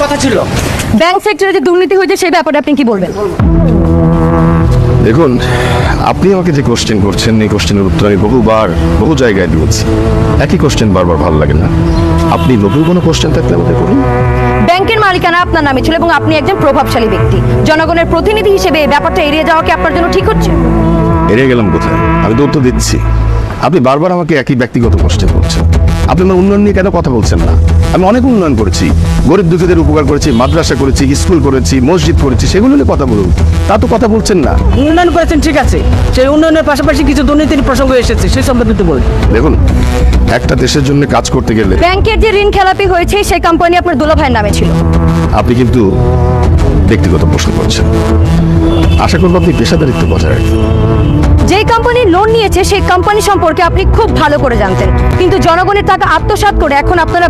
কথা ছিল। ব্যাংক সেক্টরে যে দুর্নীতি হয়েছে সেই ব্যাপারে আপনি কি বলবেন? দেখুন, আপনি আমাকে যে কোশ্চেন করছেন এই কোশ্চেনের উত্তর আমি বহু জায়গায় দিয়েছি। একই কোশ্চেন বারবার ভালো লাগে না। আপনি নতুন কোনো কোশ্চেন থাকলে আমাকে করুন। ব্যাংকের মালিকানা আপনার নামে ছিল এবং আপনি একজন প্রভাবশালী ব্যক্তি, জনগণের প্রতিনিধি হিসেবে এই ব্যাপারটা এড়িয়ে যাওয়া কি আপনার জন্য ঠিক হচ্ছে? এড়িয়ে গেলাম কোথায়? আমি তো উত্তর দিচ্ছি। আপনি বারবার আমাকে একই ব্যক্তিগত কোশ্চেন করছেন। আপনি আমার উন্নয়ন নিয়ে কেন কথা বলছেন না? আমি অনেক উন্নয়ন করেছি, গরিব দুঃখীদের উপকার করেছি, মাদ্রাসা করেছি, স্কুল করেছি, মসজিদ করেছি, সেগুলো নিয়ে কথা বলুন। তা তো কথা বলছেন না। উন্নয়ন করেছেন ঠিক আছে, সেই উন্নয়নের পাশাপাশি কিছু দুর্নীতির প্রসঙ্গ এসেছে, সেই সম্পর্কে একটু বলুন। দেখুন, একটা দেশের জন্য কাজ করতে গেলে ব্যাংকের যে ঋণ খেলাপি হয়েছে সেই কোম্পানি আপনার দুলাভাইয়ের নামে ছিল। আপনি কিন্তু ব্যক্তিগত প্রশ্ন করছেন। আশা করব আপনি পেশাদারিত্ব বজায় রাখবেন। যে কোম্পানি লোন নিয়েছে সেই কোম্পানি সম্পর্কে আপনি খুব ভালো করে জানতেন, কিন্তু জনগণের টাকা আত্মসাৎ করে এখন আপনারা